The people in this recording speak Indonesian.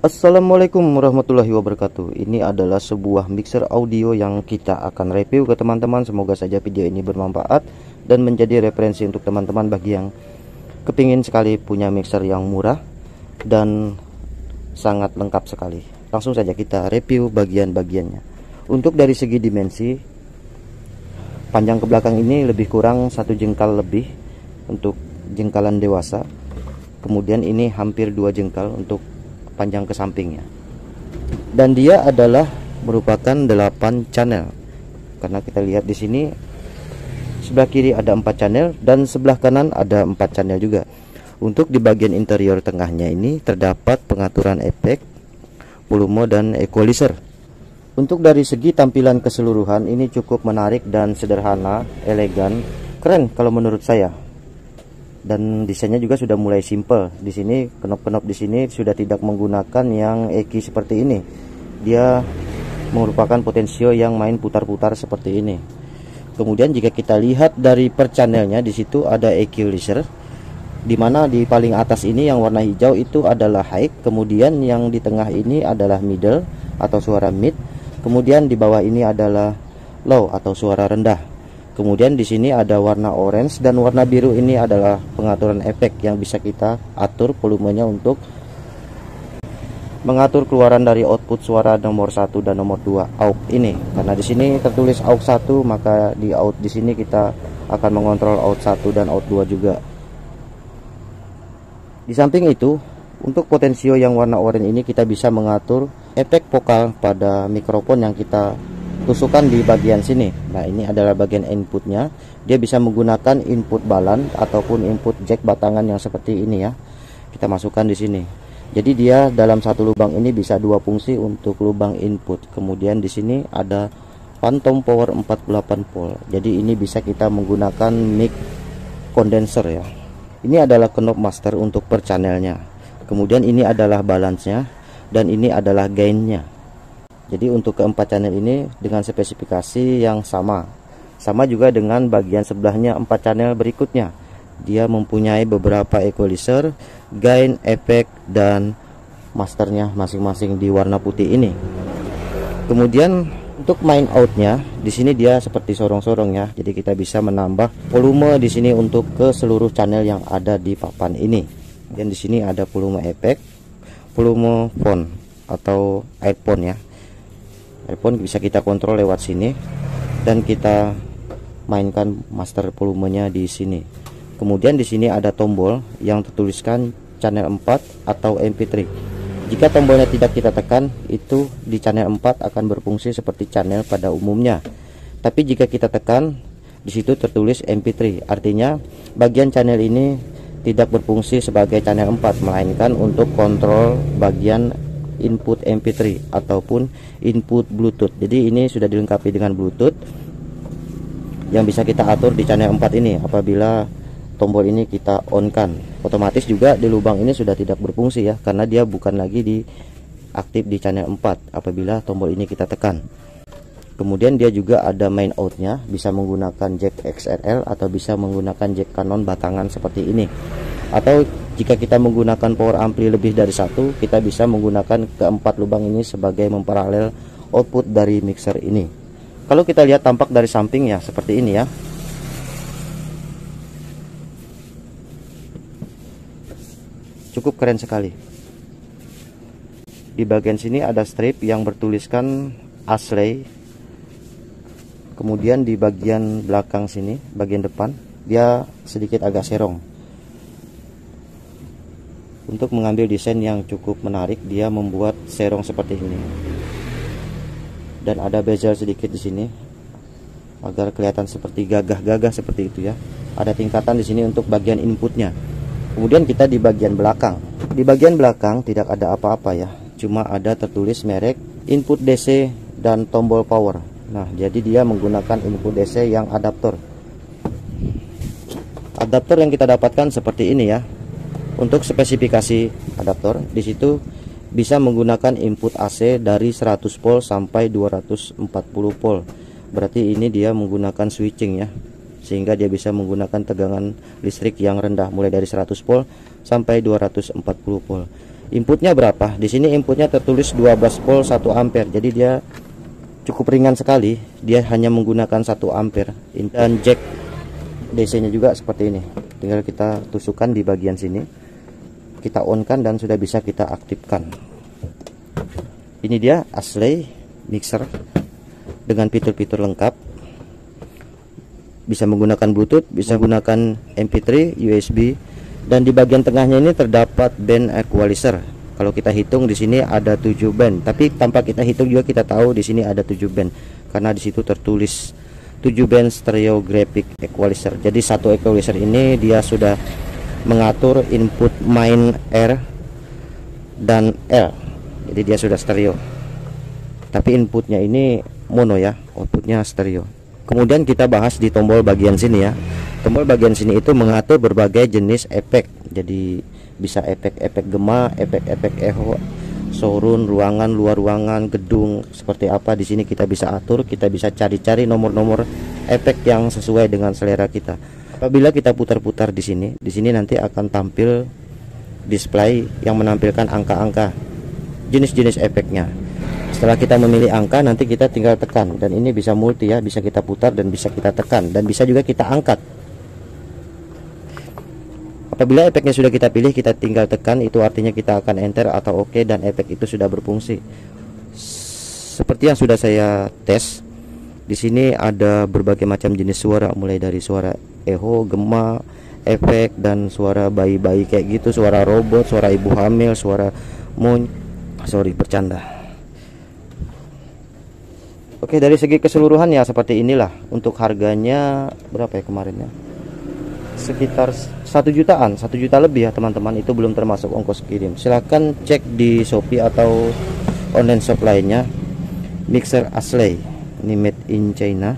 Assalamualaikum warahmatullahi wabarakatuh. Ini adalah sebuah mixer audio yang kita akan review ke teman-teman. Semoga saja video ini bermanfaat dan menjadi referensi untuk teman-teman bagi yang kepingin sekali punya mixer yang murah dan sangat lengkap sekali. Langsung saja kita review bagian-bagiannya. Untuk dari segi dimensi, panjang ke belakang ini lebih kurang 1 jengkal lebih untuk jengkalan dewasa. Kemudian ini hampir 2 jengkal untuk panjang ke sampingnya, dan dia adalah merupakan 8 channel karena kita lihat di sini sebelah kiri ada 4 channel dan sebelah kanan ada 4 channel juga. Untuk di bagian interior tengahnya ini terdapat pengaturan efek, volume dan equalizer. Untuk dari segi tampilan keseluruhan ini cukup menarik dan sederhana, elegan, keren kalau menurut saya. Dan desainnya juga sudah mulai simple. Di sini knop-knop di sini sudah tidak menggunakan yang eki seperti ini. Dia merupakan potensio yang main putar-putar seperti ini. Kemudian jika kita lihat dari per channelnya, di situ ada equalizer, dimana di paling atas ini yang warna hijau itu adalah high, kemudian yang di tengah ini adalah middle atau suara mid, kemudian di bawah ini adalah low atau suara rendah. Kemudian di sini ada warna orange dan warna biru, ini adalah pengaturan efek yang bisa kita atur volumenya untuk mengatur keluaran dari output suara nomor 1 dan nomor 2 aux ini. Karena di sini tertulis aux 1, maka di out di sini kita akan mengontrol out 1 dan out 2 juga. Di samping itu, untuk potensio yang warna oranye ini kita bisa mengatur efek vokal pada mikrofon yang kita tusukkan di bagian sini. Nah, ini adalah bagian inputnya. Dia bisa menggunakan input balan ataupun input jack batangan yang seperti ini ya. Kita masukkan di sini. Jadi dia dalam satu lubang ini bisa 2 fungsi untuk lubang input. Kemudian di sini ada phantom power 48 volt. Jadi ini bisa kita menggunakan mic condenser ya. Ini adalah knob master untuk per channelnya. Kemudian ini adalah balance-nya dan ini adalah gain-nya. Jadi untuk keempat channel ini dengan spesifikasi yang sama juga dengan bagian sebelahnya 4 channel berikutnya. Dia mempunyai beberapa equalizer, gain, efek, dan masternya masing-masing di warna putih ini. Kemudian untuk main outnya di sini dia seperti sorong-sorong ya. Jadi kita bisa menambah volume di sini untuk ke seluruh channel yang ada di papan ini. Dan di sini ada volume efek, volume phone atau earphone ya. Earphone bisa kita kontrol lewat sini dan kita mainkan master volumenya di sini. Kemudian di sini ada tombol yang tertuliskan channel 4 atau MP3. Jika tombolnya tidak kita tekan, itu di channel 4 akan berfungsi seperti channel pada umumnya. Tapi jika kita tekan, di situ tertulis MP3. Artinya bagian channel ini tidak berfungsi sebagai channel 4, melainkan untuk kontrol bagian input MP3 ataupun input Bluetooth. Jadi ini sudah dilengkapi dengan Bluetooth yang bisa kita atur di channel 4 ini. Apabila tombol ini kita on kan, otomatis juga di lubang ini sudah tidak berfungsi ya, karena dia bukan lagi aktif di channel 4 apabila tombol ini kita tekan. Kemudian dia juga ada main outnya, bisa menggunakan jack XLR atau bisa menggunakan jack Canon batangan seperti ini. Atau jika kita menggunakan power ampli lebih dari 1, kita bisa menggunakan keempat lubang ini sebagai memparalel output dari mixer ini. Kalau kita lihat tampak dari samping ya seperti ini ya. Cukup keren sekali. Di bagian sini ada strip yang bertuliskan Ashley. Kemudian di bagian belakang sini, bagian depan, dia sedikit agak serong. Untuk mengambil desain yang cukup menarik, dia membuat serong seperti ini. Dan ada bezel sedikit di sini agar kelihatan seperti gagah-gagah seperti itu ya. Ada tingkatan di sini untuk bagian inputnya. Kemudian kita di bagian belakang. Di bagian belakang tidak ada apa-apa ya. Cuma ada tertulis merek, input DC dan tombol power. Nah, jadi dia menggunakan input DC yang adaptor. Adaptor yang kita dapatkan seperti ini ya. Untuk spesifikasi adaptor di situ bisa menggunakan input AC dari 100 volt sampai 240 volt. Berarti ini dia menggunakan switching ya. sehingga dia bisa menggunakan tegangan listrik yang rendah mulai dari 100 volt sampai 240 volt. Inputnya berapa? Di sini inputnya tertulis 12 volt 1 ampere. Jadi dia cukup ringan sekali. Dia hanya menggunakan 1 ampere. Dan jack DC-nya juga seperti ini. Tinggal kita tusukkan di bagian sini. Kita on-kan dan sudah bisa kita aktifkan. Ini dia Ashley mixer dengan fitur-fitur lengkap. Bisa menggunakan Bluetooth, bisa menggunakan MP3, USB. Dan di bagian tengahnya ini terdapat band equalizer. Kalau kita hitung di sini ada 7 band, tapi tanpa kita hitung juga kita tahu di sini ada 7 band karena di situ tertulis 7 band stereographic equalizer. Jadi satu equalizer ini dia sudah mengatur input main R dan L. Jadi dia sudah stereo. Tapi inputnya ini mono ya, outputnya stereo. Kemudian kita bahas di tombol bagian sini ya. Tombol bagian sini itu mengatur berbagai jenis efek. Jadi bisa efek-efek gema, efek-efek echo, surround, ruangan, luar ruangan, gedung, seperti apa di sini kita bisa atur, kita bisa cari-cari nomor-nomor efek yang sesuai dengan selera kita. Apabila kita putar-putar di sini nanti akan tampil display yang menampilkan angka-angka jenis-jenis efeknya. Setelah kita memilih angka, nanti kita tinggal tekan, dan ini bisa multi ya, bisa kita putar dan bisa kita tekan, dan bisa juga kita angkat. Apabila efeknya sudah kita pilih, kita tinggal tekan, itu artinya kita akan enter atau OK, dan efek itu sudah berfungsi. Seperti yang sudah saya tes, di sini ada berbagai macam jenis suara, mulai dari suara echo, gema, efek, dan suara bayi-bayi kayak gitu, suara robot, suara ibu hamil, suara bercanda. Oke, dari segi keseluruhan ya seperti inilah. Untuk harganya berapa ya kemarin ya? Sekitar 1 jutaan, 1 juta lebih ya teman-teman. Itu belum termasuk ongkos kirim. Silahkan cek di Shopee atau online shop lainnya. Mixer Ashley, ini made in China.